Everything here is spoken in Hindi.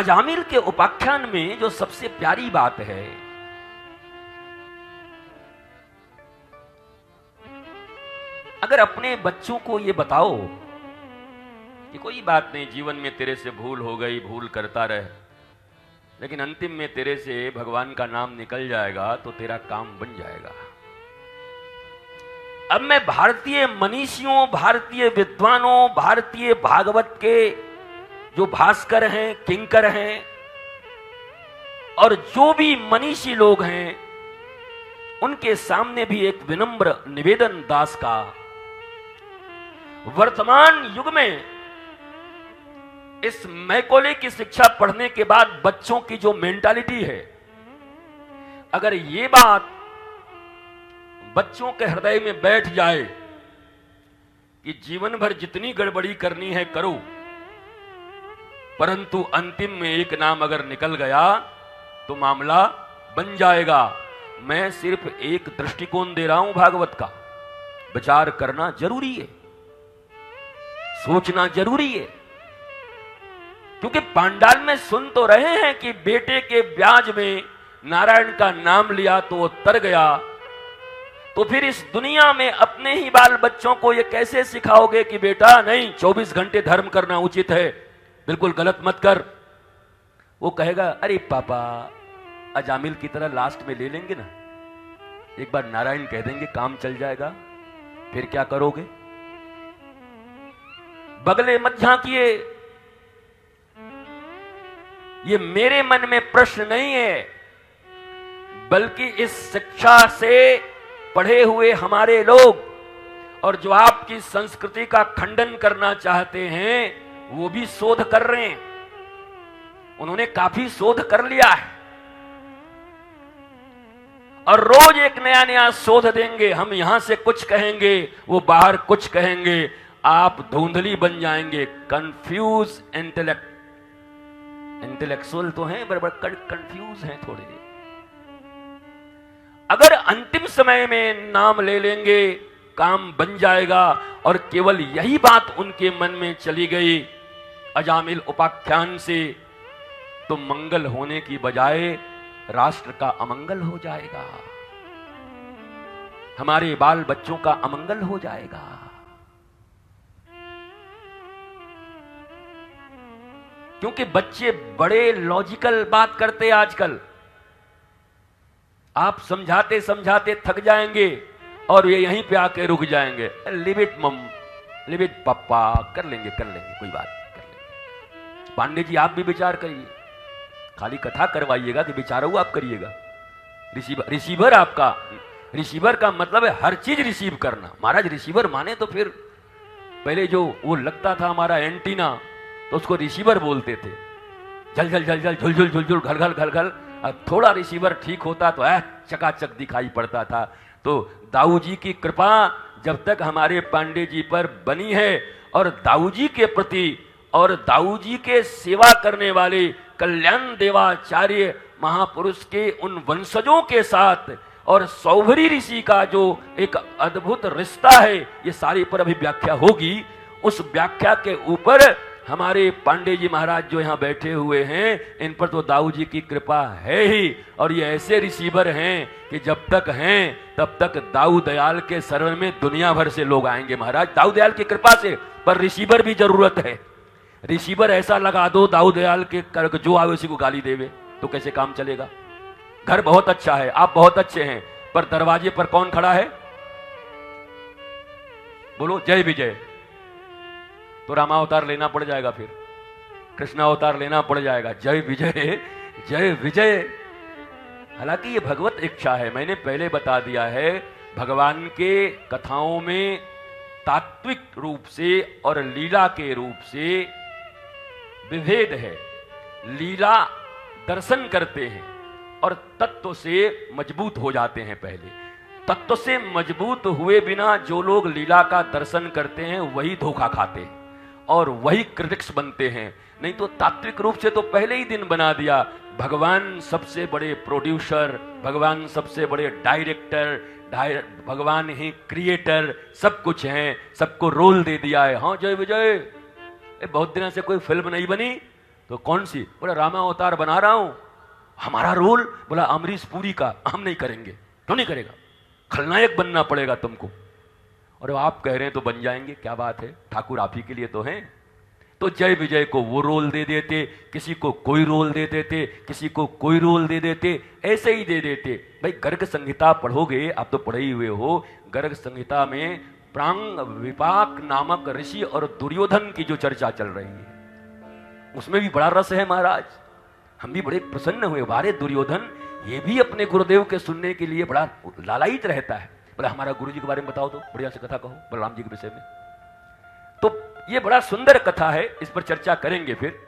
अजामिल के उपाख्यान में जो सबसे प्यारी बात है, अगर अपने बच्चों को ये बताओ कि कोई बात नहीं, जीवन में तेरे से भूल हो गई, भूल करता रहे, लेकिन अंतिम में तेरे से भगवान का नाम निकल जाएगा तो तेरा काम बन जाएगा। अब मैं भारतीय मनीषियों, भारतीय विद्वानों, भारतीय भागवत के जो भास्कर हैं, किंकर हैं और जो भी मनीषी लोग हैं, उनके सामने भी एक विनम्र निवेदन दास का। वर्तमान युग में इस मैकोले की शिक्षा पढ़ने के बाद बच्चों की जो मेंटालिटी है, अगर ये बात बच्चों के हृदय में बैठ जाए कि जीवन भर जितनी गड़बड़ी करनी है करो, परंतु अंतिम में एक नाम अगर निकल गया तो मामला बन जाएगा। मैं सिर्फ एक दृष्टिकोण दे रहा हूं भागवत का। विचार करना जरूरी है, सोचना जरूरी है, क्योंकि पांडाल में सुन तो रहे हैं कि बेटे के ब्याज में नारायण का नाम लिया तो वो तर गया, तो फिर इस दुनिया में अपने ही बाल बच्चों को ये कैसे सिखाओगे कि बेटा नहीं, 24 घंटे धर्म करना उचित है, बिल्कुल गलत मत कर। वो कहेगा अरे पापा अजामिल की तरह लास्ट में ले लेंगे ना, एक बार नारायण कह देंगे काम चल जाएगा, फिर क्या करोगे? बगले मत झांकिए। ये मेरे मन में प्रश्न नहीं है, बल्कि इस शिक्षा से पढ़े हुए हमारे लोग और जो आपकी संस्कृति का खंडन करना चाहते हैं वो भी शोध कर रहे हैं। उन्होंने काफी शोध कर लिया है और रोज एक नया नया शोध देंगे। हम यहां से कुछ कहेंगे, वो बाहर कुछ कहेंगे, आप धुंधली बन जाएंगे। कंफ्यूज इंटेलेक्चुअल तो हैं, बराबर कंफ्यूज हैं थोड़े। अगर अंतिम समय में नाम ले लेंगे काम बन जाएगा, और केवल यही बात उनके मन में चली गई अजामिल उपाख्यान से, तो मंगल होने की बजाय राष्ट्र का अमंगल हो जाएगा, हमारे बाल बच्चों का अमंगल हो जाएगा। क्योंकि बच्चे बड़े लॉजिकल बात करते आजकल। आप समझाते समझाते थक जाएंगे और ये यहीं पे आके रुक जाएंगे। लिव इट मम, लिव इट पापा, कर लेंगे कोई बात नहीं, कर लेंगे। पांडे जी आप भी विचार करिए, खाली कथा करवाइएगा कि विचारो आप करिएगा। रिसीवर आपका, रिसीवर का मतलब है हर चीज रिसीव करना। महाराज रिसीवर माने तो फिर पहले जो वो लगता था हमारा एंटीना, तो उसको रिसीवर बोलते थे। झल झल झल झल, झुल झुल झुल झुल, घल घल घल घल। थोड़ा रिसीवर ठीक होता तो चकाचक दिखाई पड़ता था। तो दाऊ जी की कृपा जब तक हमारे पांडे जी पर बनी है, और दाऊ जी के प्रति और दाऊ जी के सेवा करने वाले कल्याण देवाचार्य महापुरुष के उन वंशजों के साथ और सौभरी ऋषि का जो एक अद्भुत रिश्ता है, ये सारी पर अभी व्याख्या होगी। उस व्याख्या के ऊपर हमारे पांडे जी महाराज जो यहाँ बैठे हुए हैं, इन पर तो दाऊ जी की कृपा है ही। और ये ऐसे रिसीवर हैं कि जब तक हैं तब तक दाऊ दयाल के शरण में दुनिया भर से लोग आएंगे महाराज, दाऊ दयाल की कृपा से। पर रिसीवर भी जरूरत है। रिसीवर ऐसा लगा दो दाऊ दयाल के जो आवे उसी को गाली देवे, तो कैसे काम चलेगा? घर बहुत अच्छा है, आप बहुत अच्छे हैं, पर दरवाजे पर कौन खड़ा है? बोलो जय विजय। तो रामावतार लेना पड़ जाएगा, फिर कृष्णावतार लेना पड़ जाएगा। जय विजय जय विजय। हालांकि ये भगवत इच्छा है, मैंने पहले बता दिया है। भगवान के कथाओं में तात्विक रूप से और लीला के रूप से विभेद है। लीला दर्शन करते हैं और तत्व से मजबूत हो जाते हैं। पहले तत्व से मजबूत हुए बिना जो लोग लीला का दर्शन करते हैं वही धोखा खाते हैं और वही क्रिटिक्स बनते हैं। नहीं तो तात्विक रूप से तो पहले ही दिन बना दिया। भगवान सबसे बड़े प्रोड्यूसर, भगवान सबसे बड़े डायरेक्टर, भगवान ही क्रिएटर, सब कुछ हैं, सबको रोल दे दिया है। हाँ जय विजय। बहुत दिनों से कोई फिल्म नहीं बनी, तो कौन सी? बोला रामा अवतार बना रहा हूं, हमारा रोल बोला अमरीश पुरी का, हम नहीं करेंगे। क्यों नहीं करेगा? खलनायक बनना पड़ेगा तुमको। और आप कह रहे हैं तो बन जाएंगे, क्या बात है, ठाकुर आप ही के लिए तो हैं। तो जय विजय को वो रोल दे देते, किसी को कोई रोल दे देते, किसी को कोई रोल दे देते, ऐसे ही दे देते। भाई गर्ग संहिता पढ़ोगे, आप तो पढ़े ही हुए हो, गर्ग संहिता में प्रांग विपाक नामक ऋषि और दुर्योधन की जो चर्चा चल रही है, उसमें भी बड़ा रस है महाराज। हम भी बड़े प्रसन्न हुए, बारे दुर्योधन ये भी अपने गुरुदेव के सुनने के लिए बड़ा लालायित रहता है। बोला हमारा गुरु जी के बारे में बताओ, तो बढ़िया से कथा कहो बलराम जी के विषय में। तो ये बड़ा सुंदर कथा है, इस पर चर्चा करेंगे फिर।